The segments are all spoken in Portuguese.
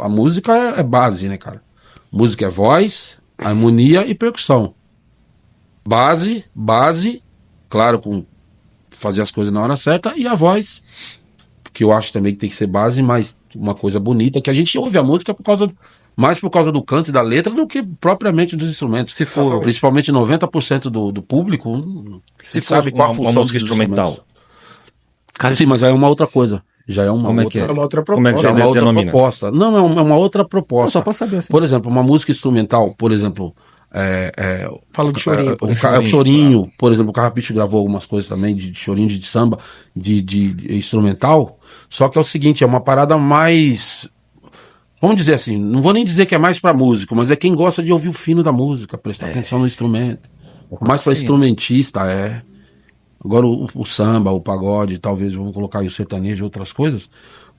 a música é base, né, cara? Música é voz, harmonia e percussão. Base, claro, com fazer as coisas na hora certa, e a voz, que eu acho também que tem que ser base, mas uma coisa bonita, que a gente ouve a música mais por causa do canto e da letra do que propriamente dos instrumentos. Se for, principalmente 90% do público se for sabe qual a função música instrumental. Cara, sim, mas já é uma outra coisa. Já é uma outra, é uma outra proposta. Como é que você uma outra proposta. Não, é uma outra proposta. Só pra saber assim. Por exemplo, uma música instrumental, por exemplo, fala de chorinho. O chorinho, por exemplo, o Carrapicho gravou algumas coisas também de chorinho, de samba, de instrumental. Só que é o seguinte, é uma parada mais, vamos dizer assim, não vou nem dizer que é mais pra músico, mas é quem gosta de ouvir o fino da música, prestar atenção no instrumento. Mais pra instrumentista, Agora o samba, o pagode, talvez vamos colocar aí o sertanejo e outras coisas.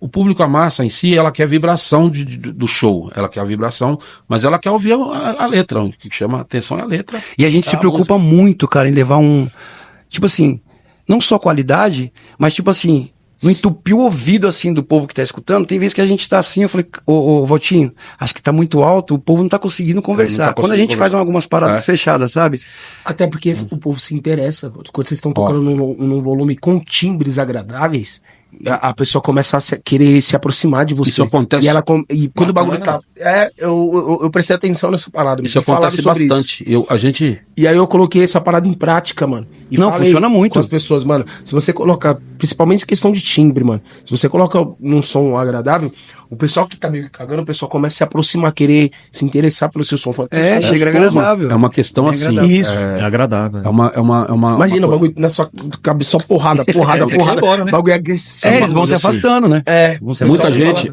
O público, a massa em si, ela quer vibração do show. Ela quer a vibração, mas ela quer ouvir a letra. O que chama a atenção é a letra. E a gente se preocupa muito, cara, em levar tipo assim, não só qualidade, mas tipo assim, não entupir o ouvido assim do povo que tá escutando. Tem vezes que a gente tá assim, eu falei, ô Votinho, acho que tá muito alto, o povo não tá conseguindo conversar. Quando a gente faz algumas paradas fechadas, sabe? Até porque o povo se interessa. Quando vocês estão tocando num volume com timbres agradáveis, a pessoa começa a querer se aproximar de você. Isso acontece. E quando o bagulho tá. Eu prestei atenção nessa parada. Isso acontece bastante. E aí eu coloquei essa parada em prática, mano. E funciona muito. Com as pessoas, mano. Se você colocar, principalmente em questão de timbre, mano. Se você coloca num som agradável, o pessoal que tá meio cagando, o pessoal começa a se aproximar, querer se interessar pelo seu som. Chega agradável. É uma questão assim. Isso. É agradável. É uma Imagina, o bagulho na sua cabeça só porrada. Embora, né? Bagulho agressivo. Eles vão se afastando, né?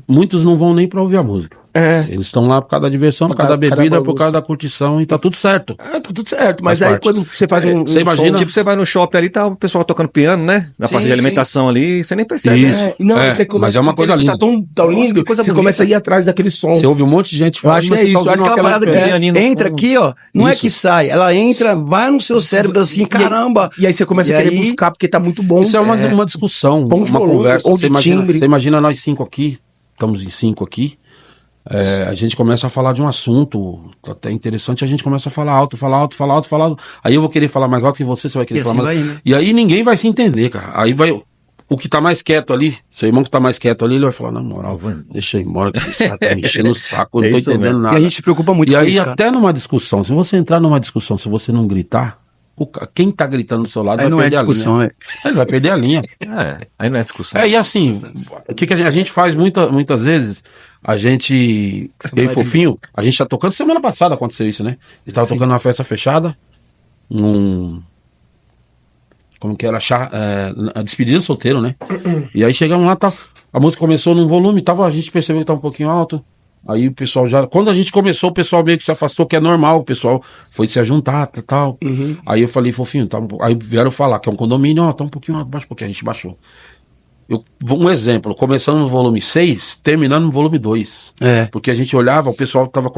Muitos não vão nem pra ouvir a música. Eles estão lá por causa da diversão, por causa da bebida, por causa da curtição, e tá tudo certo. Tá tudo certo. Mas aí quando você faz você imagina, som, tipo, você vai no shopping ali, tá o pessoal tocando piano, né? Na parte de alimentação ali, você nem percebe. Isso. Você começa, mas é uma coisa linda. Tá tão lindo, você começa a ir atrás daquele som. Você ouve um monte de gente falando. Eu acho isso. Acho que aquela parada que entra aqui, ó, não é que sai, ela entra, vai no seu cérebro assim, caramba. E aí você começa a querer buscar, porque tá muito bom. Isso é uma discussão, uma conversa. Você imagina nós 5 aqui, estamos em 5 aqui. A gente começa a falar de um assunto até interessante, a gente começa a falar alto. Aí eu vou querer falar mais alto que você vai querer falar mais alto. Né? E aí ninguém vai se entender, cara. Aí vai o que tá mais quieto ali, seu irmão que tá mais quieto ali, ele vai falar, na moral, deixa eu ir embora, que esse cara tá me enchendo o saco, eu não tô entendendo nada. E a gente se preocupa muito com isso. E aí cara. até numa discussão, se você entrar numa discussão, se você não gritar, quem tá gritando do seu lado vai perder a linha. Ele vai perder a linha. Aí não é discussão. E assim, o que a gente faz muitas vezes, eu e Fofinho, a gente tá tocando, semana passada aconteceu isso, né? A gente tava tocando numa festa fechada, como que era, a despedida do solteiro, né? E aí chegamos lá, a música começou num volume, a gente percebeu que tava um pouquinho alto. Aí o pessoal quando a gente começou, o pessoal meio que se afastou, que é normal, o pessoal foi se ajuntar, tal. Aí eu falei, Fofinho, aí vieram falar que é um condomínio, tá um pouquinho abaixo, porque a gente baixou. Um exemplo, começando no volume 6, terminando no volume 2. Porque a gente olhava, o pessoal que tava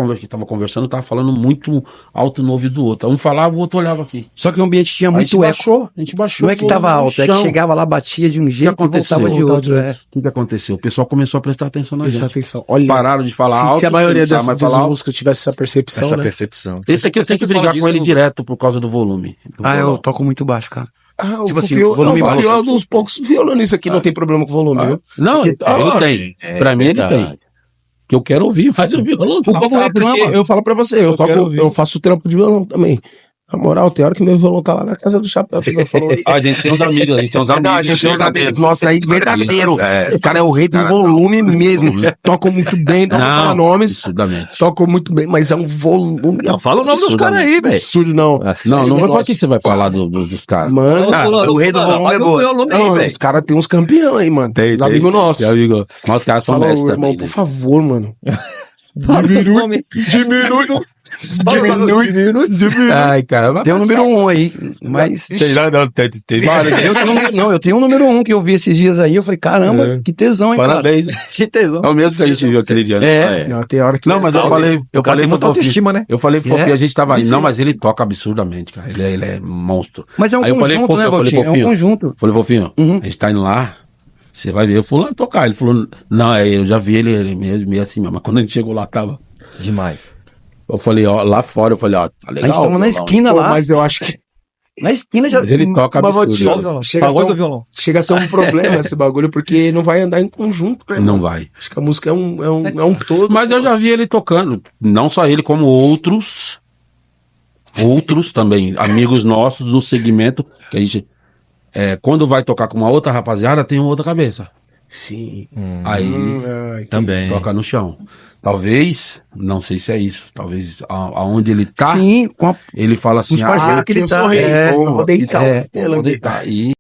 conversando, tava falando muito alto no ouvido do outro. Um falava, o outro olhava aqui. Só que o ambiente tinha muito eco. A gente baixou. Não é que tava alto, é que chegava lá, batia de um jeito e voltava de outro. O que aconteceu? O pessoal começou a prestar atenção na gente. Atenção. Olha, pararam de falar alto. Se a maioria das músicas tivesse essa percepção, Esse aqui eu tenho que brigar com ele direto por causa do volume. Eu toco muito baixo, cara. Tipo assim, o volume é um dos poucos violonistas aqui, não tem problema com o volume, viu? Não, ele tem. Pra mim ele tem. Que eu quero ouvir mais o violão. O povo reclama. Eu falo pra você, eu faço trampo de violão também. Na moral, tem hora que meu violão tá lá na casa do Chapéu. A gente tem uns amigos, Nossa, aí verdadeiro. Esse cara é o rei do volume mesmo. Tocam muito bem, não vou falar nomes. Tocam muito bem, mas é um volume. Não, fala o nome dos caras aí, velho. Absurdo, não. Não, por que você vai falar dos caras? Mano, o rei do volume é bom. Os caras tem uns campeões aí, mano. Tem. Os amigos nossos. Mas os caras são mestres também. Por favor, mano. Diminui. Ai, cara. Tem o número 1 aí, mas... Eu tenho um número 1 que eu vi esses dias aí, eu falei, caramba, que tesão, hein, parabéns. Cara? Que tesão. É o mesmo que a gente viu aquele dia. Não, tem hora que... Não, mas eu falei muita autoestima, né? Eu falei pro Fofinho, a gente tava indo. Não, mas ele toca absurdamente, cara. Ele é monstro. Mas é um conjunto, né, Valtinho? É um conjunto. Falei, Fofinho, a gente tá indo lá, Você vai ver o fulano tocar. Ele falou, não, eu já vi ele meio assim, mas quando a gente chegou lá, tava. Demais. Eu falei, ó, lá fora, eu falei, ó, tá legal. A gente tava na esquina Pô, lá. mas eu acho que Na esquina já. Mas ele toca Mas vou te absurdo. falar, chega a ser Pagode um- do violão. chega a ser um problema esse bagulho, porque não vai andar em conjunto, né, Não mano? vai. Acho que a música é um todo. Mas eu já vi ele tocando, não só ele, como outros também, amigos nossos do segmento, que a gente, quando vai tocar com uma outra rapaziada, tem uma outra cabeça. Sim. Aí Ai, Também. toca no chão. Talvez, não sei se é isso, talvez aonde ele tá, Sim, com a, ele fala assim, os parceiros que ele eu tá. sou rei, É, vou deitar. vou deitar. E